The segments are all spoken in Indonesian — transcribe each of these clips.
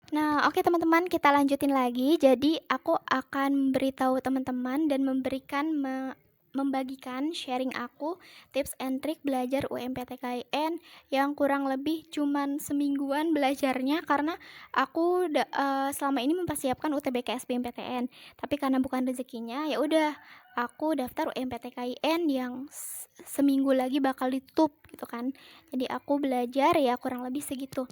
Nah, oke teman-teman, kita lanjutin lagi. Jadi, aku akan beritahu teman-teman dan membagikan sharing aku tips and trik belajar UMPTKIN yang kurang lebih cuman semingguan belajarnya karena aku selama ini mempersiapkan UTBK SBMPTN. Tapi karena bukan rezekinya, ya udah aku daftar UMPTKIN yang seminggu lagi bakal ditutup gitu kan. Jadi aku belajar ya kurang lebih segitu.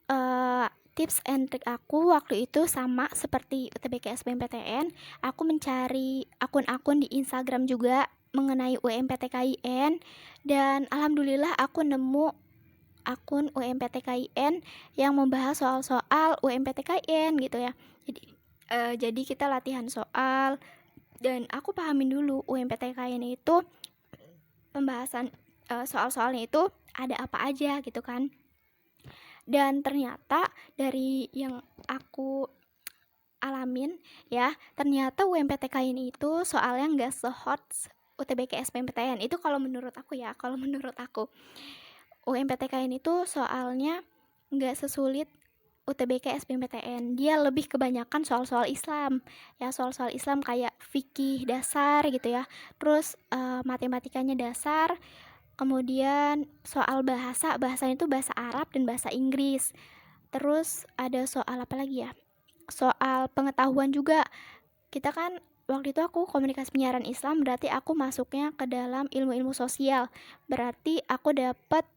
Eee, Tips and trik aku waktu itu sama seperti UTBK SBMPTN, aku mencari akun-akun di Instagram juga mengenai UMPTKIN dan alhamdulillah aku nemu akun UMPTKIN yang membahas soal-soal UMPTKIN gitu ya. Jadi kita latihan soal dan aku pahamin dulu UMPTKIN itu pembahasan, soal-soalnya itu ada apa aja gitu kan. Dan ternyata dari yang aku alamin ya, ternyata UMPTKIN itu soalnya nggak se-hot UTBK SBMPTN. Itu kalau menurut aku ya, kalau menurut aku. UMPTKIN itu soalnya nggak sesulit UTBK SBMPTN. Dia lebih kebanyakan soal-soal Islam. Ya, soal-soal Islam kayak fikih dasar gitu ya. Terus matematikanya dasar. Kemudian soal bahasanya itu bahasa Arab dan bahasa Inggris. Terus ada soal apa lagi ya? Soal pengetahuan juga. Kita kan waktu itu aku komunikasi penyiaran Islam, berarti aku masuknya ke dalam ilmu-ilmu sosial. Berarti aku dapat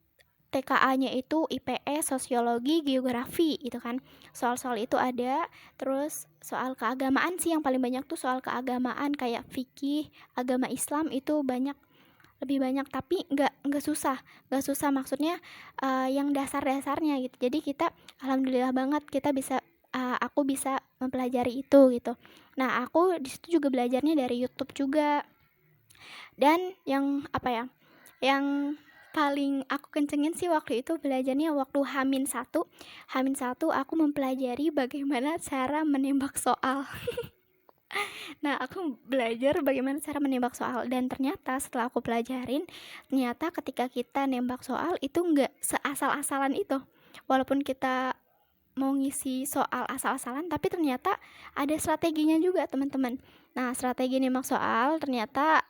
TKA-nya itu IPS, sosiologi, geografi gitu kan. Soal-soal itu ada. Terus soal keagamaan sih yang paling banyak tuh soal keagamaan kayak fikih, agama Islam itu banyak, lebih banyak, tapi nggak susah maksudnya, yang dasar-dasarnya gitu. Jadi kita alhamdulillah banget kita bisa, aku bisa mempelajari itu gitu. Nah, aku di situ juga belajarnya dari YouTube juga. Dan yang apa ya, yang paling aku kencengin sih waktu itu belajarnya waktu H-1 aku mempelajari bagaimana cara menembak soal. Nah, aku belajar bagaimana cara menembak soal dan ternyata setelah aku pelajarin, ternyata ketika kita nembak soal itu nggak seasal-asalan itu. Walaupun kita mau ngisi soal asal-asalan, tapi ternyata ada strateginya juga, teman-teman. Nah, strategi nembak soal ternyata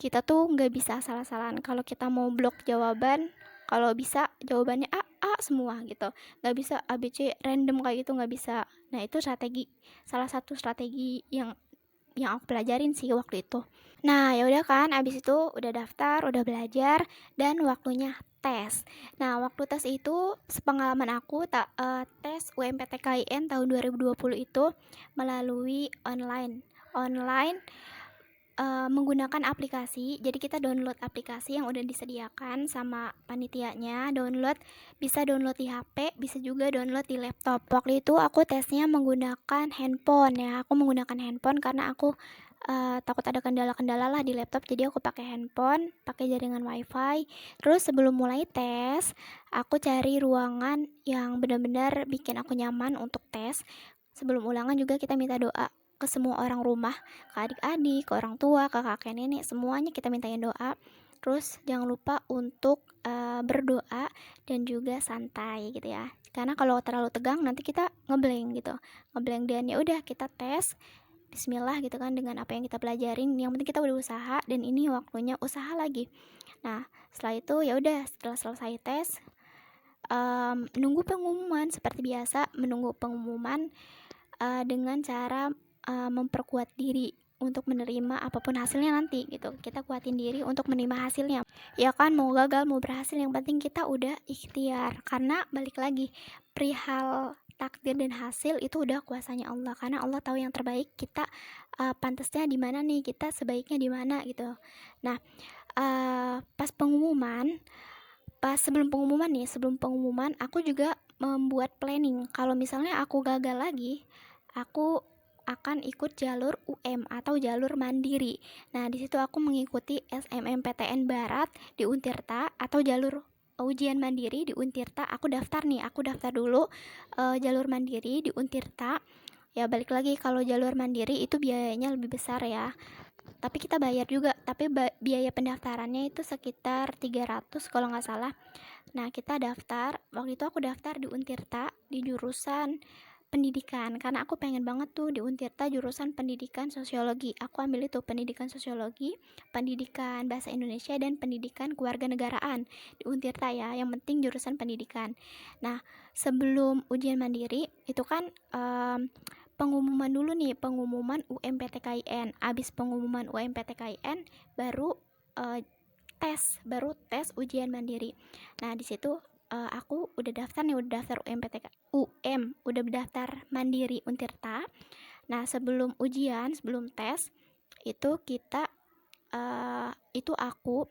kita tuh nggak bisa asal-asalan. Kalau kita mau blok jawaban, kalau bisa jawabannya A semua gitu. Nggak bisa A B C random kayak gitu, nggak bisa. Nah, itu salah satu strategi yang aku pelajarin sih waktu itu. Nah, ya udah kan, abis itu udah daftar, udah belajar, dan waktunya tes. Nah, waktu tes itu sepengalaman aku tes UMPTKIN tahun 2020 itu melalui online. Online menggunakan aplikasi. Jadi kita download aplikasi yang udah disediakan sama panitianya, bisa download di HP, bisa juga download di laptop. Waktu itu aku tesnya menggunakan handphone ya. Aku menggunakan handphone karena aku takut ada kendala-kendala lah di laptop, jadi aku pakai handphone, pakai jaringan wifi. Terus sebelum mulai tes, aku cari ruangan yang benar-benar bikin aku nyaman untuk tes. Sebelum ulangan juga kita minta doa ke semua orang rumah, ke adik-adik, ke orang tua, ke kakek nenek, semuanya kita mintain doa. Terus jangan lupa untuk berdoa dan juga santai gitu ya. Karena kalau terlalu tegang nanti kita ngeblank gitu. Ngeblank dan ya udah kita tes bismillah gitu kan dengan apa yang kita pelajarin. Yang penting kita udah usaha dan ini waktunya usaha lagi. Nah, setelah itu ya udah setelah selesai tes menunggu pengumuman seperti biasa, menunggu pengumuman dengan cara memperkuat diri untuk menerima apapun hasilnya nanti gitu. Kita kuatin diri untuk menerima hasilnya. Ya kan, mau gagal mau berhasil yang penting kita udah ikhtiar. Karena balik lagi, perihal takdir dan hasil itu udah kuasanya Allah. Karena Allah tahu yang terbaik kita pantasnya di mana nih, kita sebaiknya di mana gitu. Nah, pas pengumuman, sebelum pengumuman aku juga membuat planning. Kalau misalnya aku gagal lagi, aku akan ikut jalur UM atau jalur mandiri. Nah, di situ aku mengikuti SMMPTN Barat di Untirta atau jalur ujian mandiri di Untirta. Aku daftar dulu jalur mandiri di Untirta. Ya balik lagi, kalau jalur mandiri itu biayanya lebih besar ya. tapi kita bayar juga, tapi biaya pendaftarannya itu sekitar 300 kalau nggak salah. Nah, kita daftar, waktu itu aku daftar di Untirta di jurusan pendidikan, karena aku pengen banget tuh di Untirta jurusan pendidikan sosiologi. Aku ambil itu pendidikan sosiologi, pendidikan bahasa Indonesia, dan pendidikan kewarganegaraan di Untirta ya, yang penting jurusan pendidikan. Nah, sebelum ujian mandiri itu kan pengumuman dulu nih, pengumuman UMPTKIN. Abis pengumuman UMPTKIN baru baru tes ujian mandiri. Nah, di situ aku udah daftar nih, udah daftar udah daftar mandiri Untirta. Nah, sebelum ujian, sebelum tes itu kita itu aku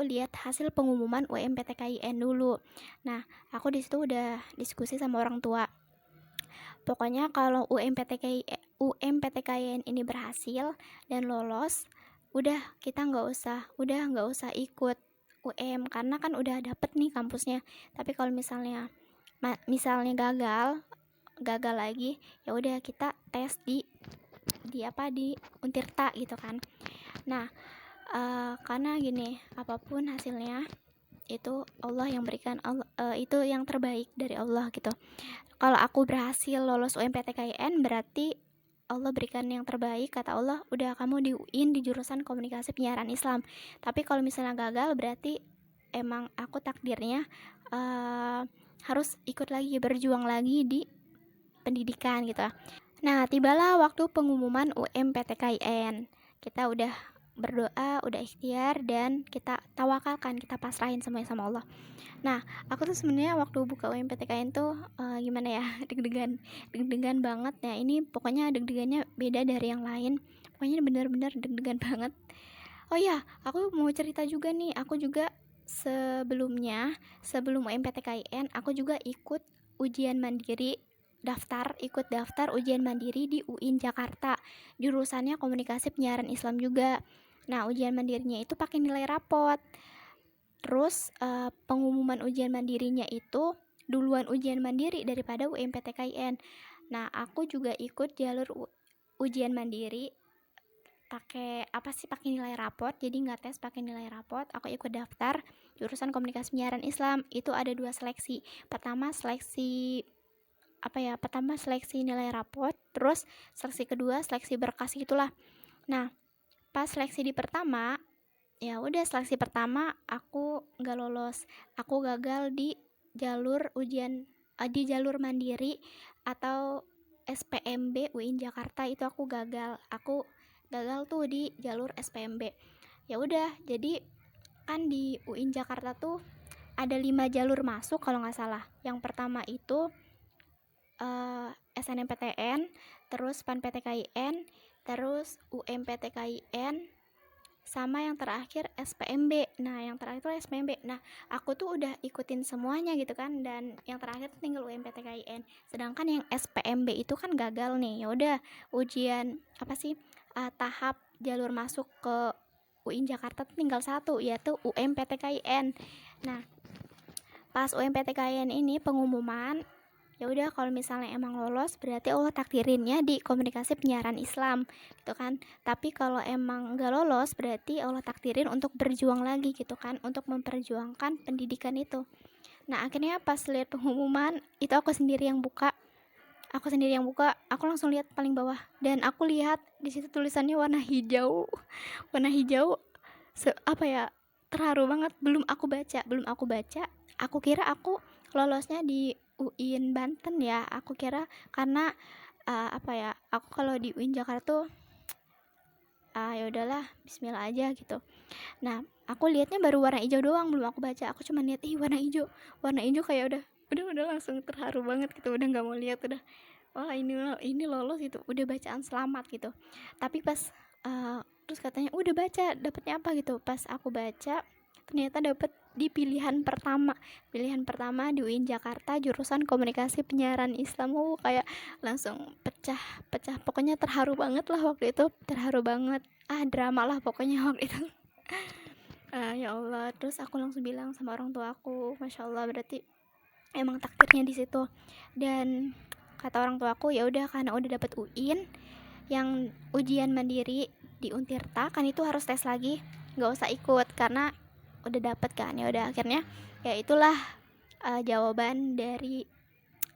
lihat hasil pengumuman UMPTKIN dulu. Nah, aku di situ udah diskusi sama orang tua. Pokoknya kalau UMPTKIN ini berhasil dan lolos, udah kita nggak usah ikut UM karena kan udah dapet nih kampusnya. Tapi kalau misalnya gagal lagi, ya udah kita tes di Untirta gitu kan. Nah, karena gini, apapun hasilnya itu Allah yang berikan, itu yang terbaik dari Allah gitu. Kalau aku berhasil lolos UMPTKIN berarti Allah berikan yang terbaik, kata Allah, udah kamu di UIN di jurusan komunikasi penyiaran Islam. Tapi kalau misalnya gagal berarti emang aku takdirnya harus ikut lagi, berjuang lagi di pendidikan gitu. Nah, tibalah waktu pengumuman UMPTKIN. Kita udah berdoa, udah ikhtiar, dan kita tawakalkan, kita pasrahin semuanya sama Allah. Nah, aku tuh sebenarnya waktu buka UMPTKIN tuh gimana ya, deg-degan banget ya. Ini pokoknya deg-degannya beda dari yang lain. Pokoknya benar-benar deg-degan banget. Oh ya, aku mau cerita juga nih. Aku juga sebelum UMPTKIN, aku juga ikut ujian mandiri, ikut daftar ujian mandiri di UIN Jakarta. Jurusannya komunikasi penyiaran Islam juga. Nah, ujian mandirinya itu pakai nilai rapot. Terus pengumuman ujian mandirinya itu duluan ujian mandiri daripada UMPTKIN. Nah, aku juga ikut jalur ujian mandiri pakai nilai rapot, jadi nggak tes, pakai nilai rapot. Aku ikut daftar jurusan komunikasi penyiaran Islam. Itu ada 2 seleksi. Pertama seleksi nilai rapot, terus seleksi kedua seleksi berkas gitulah. Nah, pas seleksi di pertama, ya udah seleksi pertama aku nggak lolos, aku gagal di jalur mandiri atau SPMB UIN Jakarta. Itu aku gagal tuh di jalur SPMB. Ya udah, jadi kan di UIN Jakarta tuh ada 5 jalur masuk kalau nggak salah. Yang pertama itu SNMPTN, terus PANPTKIN, terus UMPTKIN, sama yang terakhir SPMB. Nah, yang terakhir itu SPMB. Nah, aku tuh udah ikutin semuanya gitu kan, dan yang terakhir tinggal UMPTKIN. Sedangkan yang SPMB itu kan gagal nih. Ya udah, ujian tahap jalur masuk ke UIN Jakarta tinggal satu, yaitu UMPTKIN. Nah, pas UMPTKIN ini pengumuman, ya udah kalau misalnya emang lolos berarti Allah takdirinnya di komunikasi penyiaran Islam gitu kan. Tapi kalau emang nggak lolos berarti Allah takdirin untuk berjuang lagi gitu kan, untuk memperjuangkan pendidikan itu. Nah, akhirnya pas lihat pengumuman itu aku sendiri yang buka, aku langsung lihat paling bawah, dan aku lihat di situ tulisannya warna hijau. Terharu banget. Belum aku baca, aku kira aku lolosnya di UIN Banten ya. Aku kira karena aku kalau di UIN Jakarta tuh ya udahlah, bismillah aja gitu. Nah, aku lihatnya baru warna hijau doang, belum aku baca. Aku cuma lihat warna hijau kayak udah langsung terharu banget gitu, udah nggak mau lihat, udah wah ini lolos gitu, udah bacaan selamat gitu. Tapi pas terus katanya udah baca dapetnya apa gitu, pas aku baca ternyata dapet di pilihan pertama di UIN Jakarta jurusan komunikasi penyiaran Islam. Kayak langsung pecah pokoknya terharu banget lah waktu itu, drama lah pokoknya waktu itu. Ya Allah, terus aku langsung bilang sama orang tua aku, Masya Allah, berarti emang takdirnya di situ. Dan kata orang tua aku, ya udah karena udah dapet UIN yang ujian mandiri di Untirta kan itu harus tes lagi, nggak usah ikut karena udah dapet kan. Ya udah akhirnya ya itulah jawaban dari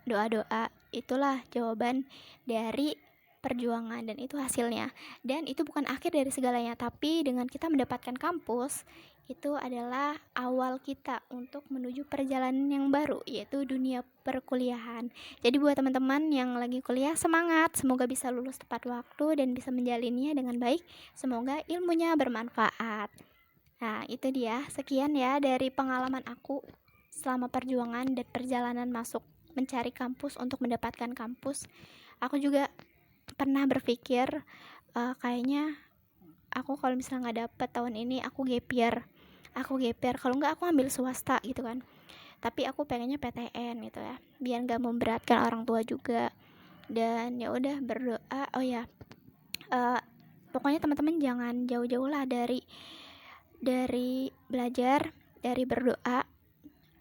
doa-doa, itulah jawaban dari perjuangan, dan itu hasilnya. Dan itu bukan akhir dari segalanya, tapi dengan kita mendapatkan kampus itu adalah awal kita untuk menuju perjalanan yang baru, yaitu dunia perkuliahan. Jadi buat teman-teman yang lagi kuliah, semangat, semoga bisa lulus tepat waktu dan bisa menjalinnya dengan baik. Semoga ilmunya bermanfaat. Nah, itu dia, sekian ya dari pengalaman aku selama perjuangan dan perjalanan masuk mencari kampus untuk mendapatkan kampus. Aku juga pernah berpikir kayaknya aku kalau misalnya nggak dapet tahun ini aku gap year, kalau nggak aku ambil swasta gitu kan. Tapi aku pengennya PTN gitu ya, biar nggak memberatkan orang tua juga. Dan ya udah berdoa. Oh ya, pokoknya teman-teman jangan jauh-jauh lah dari belajar, dari berdoa.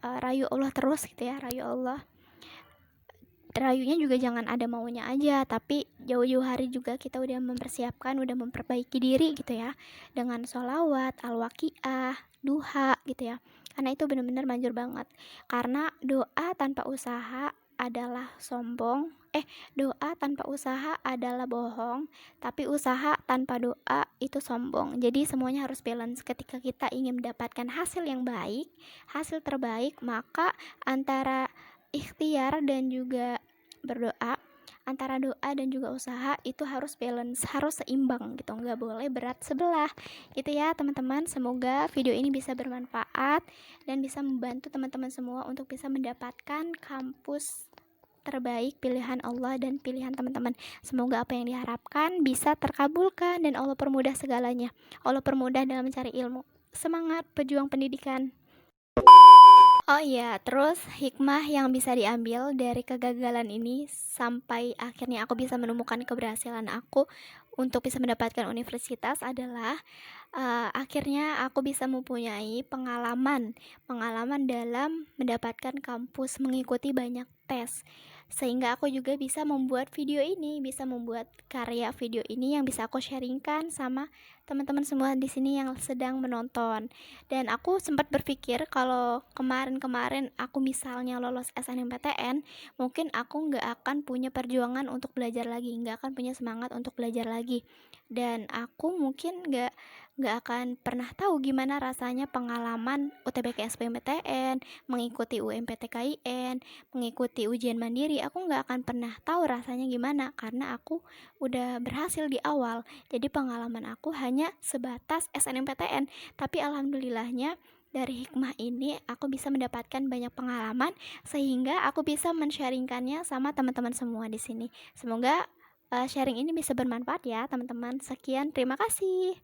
Rayu Allah terus gitu ya, rayu Allah. Rayunya juga jangan ada maunya aja, tapi jauh-jauh hari juga kita udah mempersiapkan, udah memperbaiki diri gitu ya, dengan sholawat, al-waqiah, duha gitu ya. Karena itu benar-benar manjur banget. Karena doa tanpa usaha adalah sombong. Doa tanpa usaha adalah bohong, tapi usaha tanpa doa itu sombong. Jadi semuanya harus balance. Ketika kita ingin mendapatkan hasil yang baik, hasil terbaik, maka antara ikhtiar dan juga berdoa, antara doa dan juga usaha itu harus balance, harus seimbang gitu, nggak boleh berat sebelah gitu ya teman-teman. Semoga video ini bisa bermanfaat dan bisa membantu teman-teman semua untuk bisa mendapatkan kampus terbaik pilihan Allah dan pilihan teman-teman. Semoga apa yang diharapkan bisa terkabulkan dan Allah permudah segalanya. Allah permudah dalam mencari ilmu. Semangat pejuang pendidikan. Oh iya, terus hikmah yang bisa diambil dari kegagalan ini sampai akhirnya aku bisa menemukan keberhasilan aku untuk bisa mendapatkan universitas adalah akhirnya aku bisa mempunyai pengalaman dalam mendapatkan kampus, mengikuti banyak tes, sehingga aku juga bisa membuat video ini, bisa membuat karya video ini yang bisa aku sharingkan sama teman-teman semua di sini yang sedang menonton. Dan aku sempat berpikir kalau kemarin-kemarin aku misalnya lolos SNMPTN, mungkin aku nggak akan punya perjuangan untuk belajar lagi, nggak akan punya semangat untuk belajar lagi, dan aku mungkin nggak akan pernah tahu gimana rasanya pengalaman UTBK SBMPTN, mengikuti UMPTKIN, mengikuti ujian mandiri. Aku nggak akan pernah tahu rasanya gimana karena aku udah berhasil di awal. Jadi pengalaman aku hanya sebatas SNMPTN, tapi alhamdulillahnya dari hikmah ini aku bisa mendapatkan banyak pengalaman sehingga aku bisa men-sharingkannya sama teman-teman semua di sini. Semoga sharing ini bisa bermanfaat ya teman-teman. Sekian, terima kasih.